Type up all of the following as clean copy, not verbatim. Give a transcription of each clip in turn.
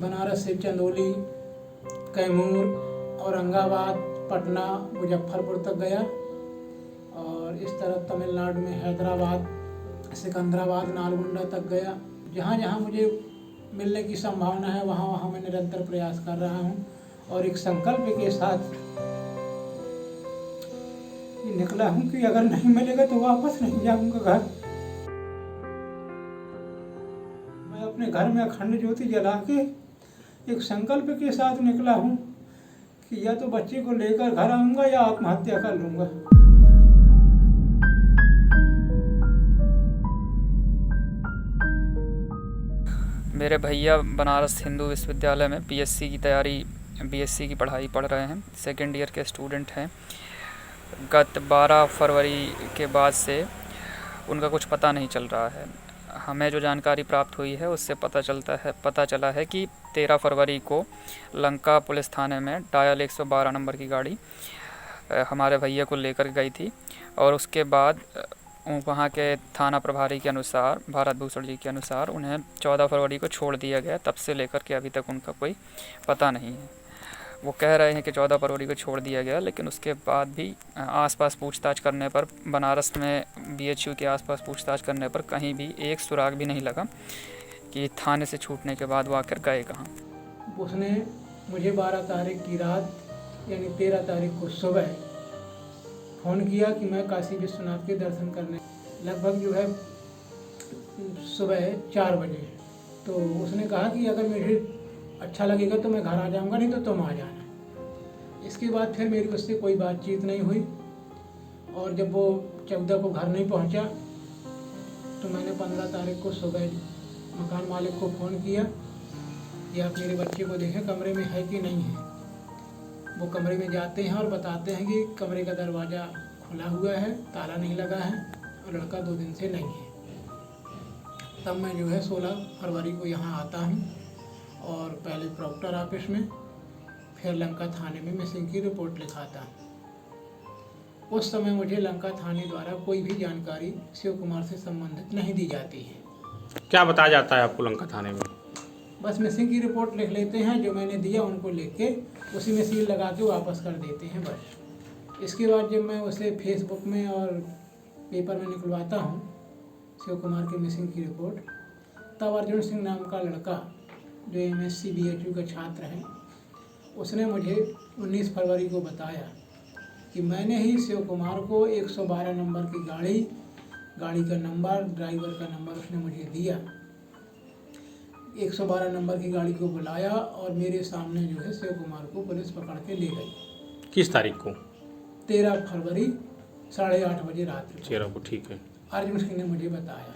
बनारस से चंदौली, कैमूर, औरंगाबाद, पटना, मुजफ्फरपुर तक गया और इस तरह तमिलनाडु में हैदराबाद, सिकंदराबाद, नालगोंडा तक गया। जहाँ जहाँ मुझे मिलने की संभावना है वहाँ वहाँ मैं निरंतर प्रयास कर रहा हूँ और एक संकल्प के साथ निकला हूँ कि अगर नहीं मिलेगा तो वापस नहीं जाऊँगा घर। मैं अपने घर में अखंड ज्योति जला के एक संकल्प के साथ निकला हूँ कि या तो बच्चे को लेकर घर आऊँगा या आत्महत्या कर लूँगा। मेरे भैया बनारस हिंदू विश्वविद्यालय में बीएससी की पढ़ाई पढ़ रहे हैं, सेकेंड ईयर के स्टूडेंट हैं। गत 12 फरवरी के बाद से उनका कुछ पता नहीं चल रहा है। हमें जो जानकारी प्राप्त हुई है उससे पता चला है कि 13 फरवरी को लंका पुलिस थाने में डायल 112 नंबर की गाड़ी हमारे भैया को लेकर गई थी और उसके बाद वहाँ के थाना प्रभारी के अनुसार, भारत भूषण जी के अनुसार, उन्हें 14 फरवरी को छोड़ दिया गया। तब से लेकर के अभी तक उनका कोई पता नहीं है। वो कह रहे हैं कि 14 फरवरी को छोड़ दिया गया, लेकिन उसके बाद भी आसपास पूछताछ करने पर, बनारस में बीएचयू के आसपास पूछताछ करने पर कहीं भी एक सुराग भी नहीं लगा कि थाने से छूटने के बाद वो आकर गए कहाँ। उसने मुझे 12 तारीख की रात यानी 13 तारीख को सुबह फ़ोन किया कि मैं काशी विश्वनाथ के दर्शन करने, लगभग जो है सुबह 4 बजे। तो उसने कहा कि अगर मुझे अच्छा लगेगा तो मैं घर आ जाऊंगा, नहीं तो तुम आ जाना। इसके बाद फिर मेरी उससे कोई बातचीत नहीं हुई और जब वो 14 को घर नहीं पहुंचा तो मैंने 15 तारीख को सुबह मकान मालिक को फ़ोन किया कि आप मेरे बच्चे को देखें कमरे में है कि नहीं है। वो कमरे में जाते हैं और बताते हैं कि कमरे का दरवाज़ा खुला हुआ है, ताला नहीं लगा है और लड़का 2 दिन से नहीं है। तब मैं जो है 16 फरवरी को यहाँ आता हूँ और पहले प्रॉक्टर ऑफिस में, फिर लंका थाने में मिसिंग की रिपोर्ट लिखाता हूँ। उस समय मुझे लंका थाने द्वारा कोई भी जानकारी शिव कुमार से संबंधित नहीं दी जाती है। क्या बताया जाता है आपको लंका थाने में? बस मिसिंग की रिपोर्ट लिख लेते हैं, जो मैंने दिया उनको लिख के उसी में सील लगा के वापस कर देते हैं बस। इसके बाद जब मैं उसे फेसबुक में और पेपर में निकलवाता हूँ शिव कुमार की मिसिंग की रिपोर्ट, तब अर्जुन सिंह नाम का लड़का जो MSc BHU का छात्र है, उसने मुझे 19 फरवरी को बताया कि मैंने ही शिव कुमार को 112 नंबर की गाड़ी का नंबर, ड्राइवर का नंबर उसने मुझे दिया। 112 नंबर की गाड़ी को बुलाया और मेरे सामने जो है शिव कुमार को पुलिस पकड़ के ले गई। किस तारीख को? 13 फरवरी 8:30 बजे रात को। 13 को, ठीक है। अर्जुन सिंह ने मुझे बताया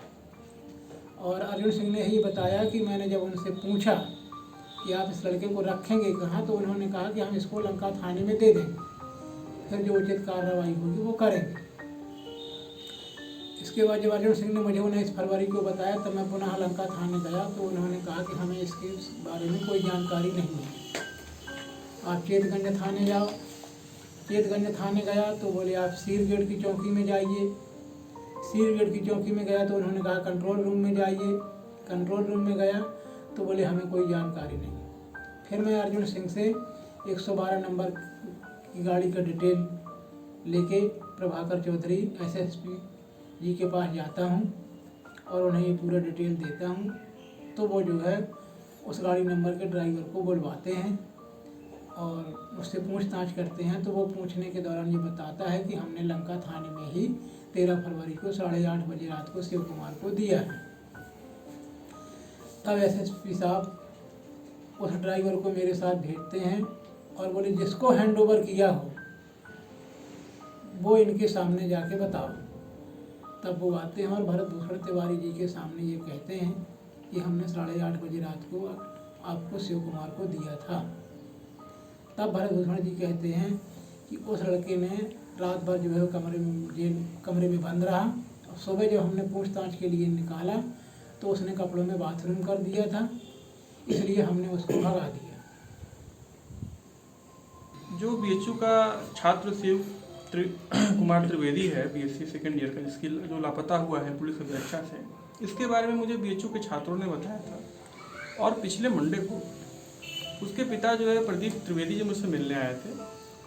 और अर्जुन सिंह ने ही बताया कि मैंने जब उनसे पूछा कि आप इस लड़के को रखेंगे कहाँ, तो उन्होंने कहा कि हम इसको लंका थाने में दे देंगे, फिर जो उचित कार्रवाई होगी वो करेंगे। इसके बाद जब अर्जुन सिंह ने मुझे 19 फरवरी को बताया तब मैं पुनः लंका थाने गया, तो उन्होंने कहा कि हमें इसके बारे में कोई जानकारी नहीं है, आप चेतगंज थाने जाओ। चेतगंज थाने गया तो बोले आप सीरगेट की चौकी में जाइए। सीरगेट की चौकी में गया तो उन्होंने कहा कंट्रोल रूम में जाइए। कंट्रोल रूम में गया तो बोले हमें कोई जानकारी नहीं। फिर मैं अर्जुन सिंह से 112 नंबर की गाड़ी का डिटेल लेके प्रभाकर चौधरी SSP जी के पास जाता हूँ और उन्हें ये पूरा डिटेल देता हूँ। तो वो जो है उस गाड़ी नंबर के ड्राइवर को बुलवाते हैं और उससे पूछताछ करते हैं। तो वो पूछने के दौरान ये बताता है कि हमने लंका थाने में ही 13 फरवरी को 8:30 बजे रात को शिव कुमार को दिया है। तब SSP साहब उस ड्राइवर को मेरे साथ भेजते हैं और बोले जिसको हैंड ओवर किया हो वो इनके सामने जाके बताओ। तब वो आते हैं और भरत भूषण तिवारी जी के सामने ये कहते हैं कि हमने 8:30 बजे रात को आपको शिव कुमार को दिया था। तब भरत भूषण जी कहते हैं कि उस लड़के ने रात भर जो है कमरे में बंद रहा और सुबह जब हमने पूछताछ के लिए निकाला तो उसने कपड़ों में बाथरूम कर दिया था, इसलिए हमने उसको भगा दिया। जो BHU का छात्र शिव कुमार त्रिवेदी है, BSc सेकेंड ईयर का, जिसकी जो लापता हुआ है पुलिस अभिरक्षा से, इसके बारे में मुझे BHU के छात्रों ने बताया था और पिछले मंडे को उसके पिता जो है प्रदीप त्रिवेदी जो मुझसे मिलने आए थे,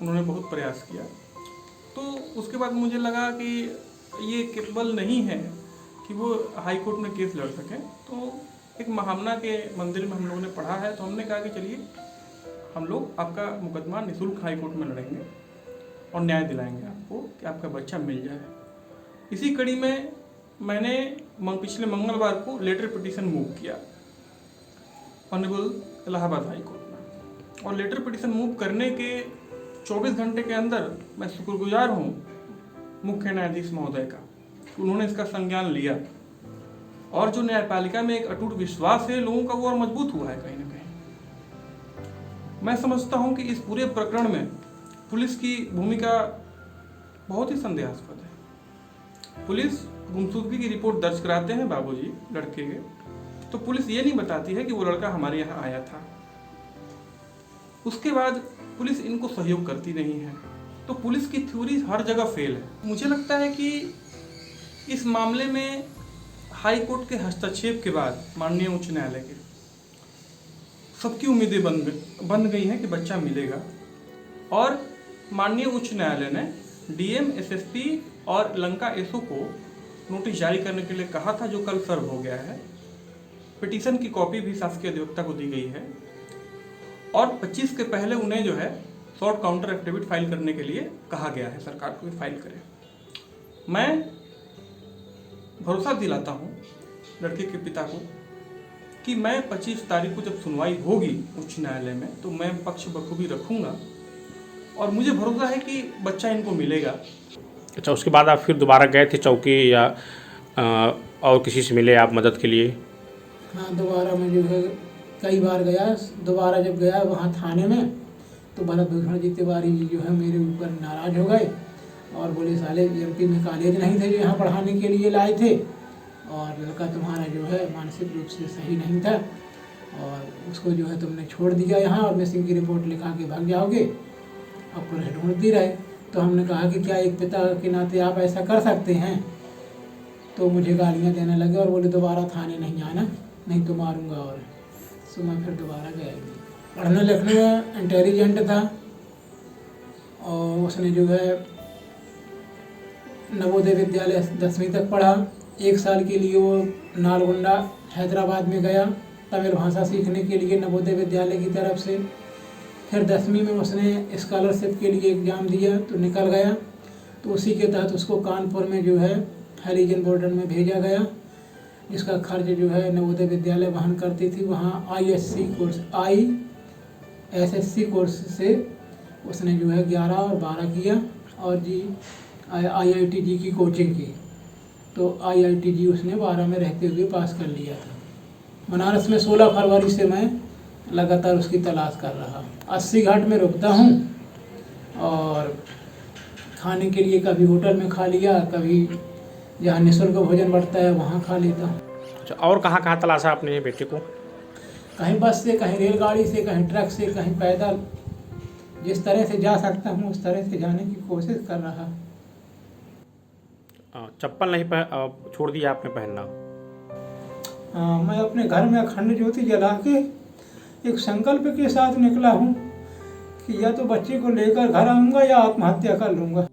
उन्होंने बहुत प्रयास किया। तो उसके बाद मुझे लगा कि ये केपेबल नहीं है कि वो हाई कोर्ट में केस लड़ सकें। तो एक महामना के मंदिर में हम लोगों ने पढ़ा है, तो हमने कहा कि चलिए हम लोग आपका मुकदमा निःशुल्क हाई कोर्ट में लड़ेंगे और न्याय दिलाएंगे आपको कि आपका बच्चा मिल जाए। इसी कड़ी में मैंने पिछले मंगलवार को लेटर पिटीशन मूव किया ऑनरेबल इलाहाबाद हाई कोर्ट में, और लेटर पिटीशन मूव करने के 24 घंटे के अंदर मैं शुक्रगुजार हूँ मुख्य न्यायाधीश महोदय का, उन्होंने इसका संज्ञान लिया, और जो न्यायपालिका में एक अटूट विश्वास है लोगों का, वो और मजबूत हुआ है कहीं ना कहीं। मैं समझता हूँ कि इस पूरे प्रकरण में पुलिस की भूमिका बहुत ही संदेहास्पद है। पुलिस गुमशुदगी की रिपोर्ट दर्ज कराते हैं बाबूजी लड़के के, तो पुलिस ये नहीं बताती है कि वो लड़का हमारे यहाँ आया था। उसके बाद पुलिस इनको सहयोग करती नहीं है। तो पुलिस की थ्योरी हर जगह फेल है। मुझे लगता है कि इस मामले में हाई कोर्ट के हस्तक्षेप के बाद माननीय उच्च न्यायालय के सबकी उम्मीदें बन गई हैं कि बच्चा मिलेगा, और माननीय उच्च न्यायालय ने डीएम, एसएसपी और लंका एसओ को नोटिस जारी करने के लिए कहा था, जो कल सर्व हो गया है। पिटीशन की कॉपी भी शासकीय अधिवक्ता को दी गई है, और 25 के पहले उन्हें जो है शॉर्ट काउंटर एफिडेविट फाइल करने के लिए कहा गया है सरकार को भी फाइल करे। मैं भरोसा दिलाता हूँ लड़के के पिता को कि मैं 25 तारीख को जब सुनवाई होगी उच्च न्यायालय में, तो मैं पक्ष बखूबी रखूँगा, और मुझे भरोसा है कि बच्चा इनको मिलेगा। अच्छा, उसके बाद आप फिर दोबारा गए थे चौकी या और किसी से मिले आप मदद के लिए? हाँ, दोबारा मैं जो है कई बार गया। दोबारा जब गया वहाँ थाने में, तो भरत भूषण जी तिवारी जी जो है मेरे ऊपर नाराज़ हो गए और बोले साले एमपी में कॉलेज नहीं थे जो यहाँ पढ़ाने के लिए लाए थे, और लड़का तुम्हारा जो है मानसिक रूप से सही नहीं था, और उसको जो है तुमने छोड़ दिया यहाँ और मिसिंग की रिपोर्ट लिखा के भाग जाओगे, अब पुलिस ढूंढती रहे। तो हमने कहा कि क्या एक पिता के नाते आप ऐसा कर सकते हैं? तो मुझे गालियाँ देने लगे और बोले दोबारा थाने नहीं आना, नहीं तो मारूंगा। और सो मैं फिर दोबारा गया। पढ़ने लिखने में इंटेलिजेंट था, और उसने जो है नवोदय विद्यालय 10वीं तक पढ़ा। 1 साल के लिए वो नालगोंडा हैदराबाद में गया तमिल भाषा सीखने के लिए नवोदय विद्यालय की तरफ से। फिर 10वीं में उसने स्कॉलरशिप के लिए एग्ज़ाम दिया तो निकल गया, तो उसी के तहत उसको कानपुर में जो है हरिजन बोर्डर में भेजा गया, जिसका खर्च जो है नवोदय विद्यालय वहन करती थी। वहाँ ISSC कोर्स से उसने जो है 11 और 12 किया, और IITG की कोचिंग की, तो IITG उसने 12 में रहते हुए पास कर लिया था। बनारस में 16 फरवरी से मैं लगातार उसकी तलाश कर रहा। 80 घाट में रुकता हूँ, और खाने के लिए कभी होटल में खा लिया, कभी जहाँ निःशुल्क भोजन बढ़ता है वहाँ खा लेता हूँ। अच्छा, और कहाँ तलाशा आपने बेटे को? कहीं बस से, कहीं रेलगाड़ी से, कहीं ट्रक से, कहीं पैदल, जिस तरह से जा सकता हूँ उस तरह से जाने की कोशिश कर रहा। चप्पल नहीं छोड़ दिया आपने पहनना? मैं अपने घर में अखंड ज्योति जला के एक संकल्प के साथ निकला हूँ कि या तो बच्चे को लेकर घर आऊँगा या आत्महत्या कर लूँगा।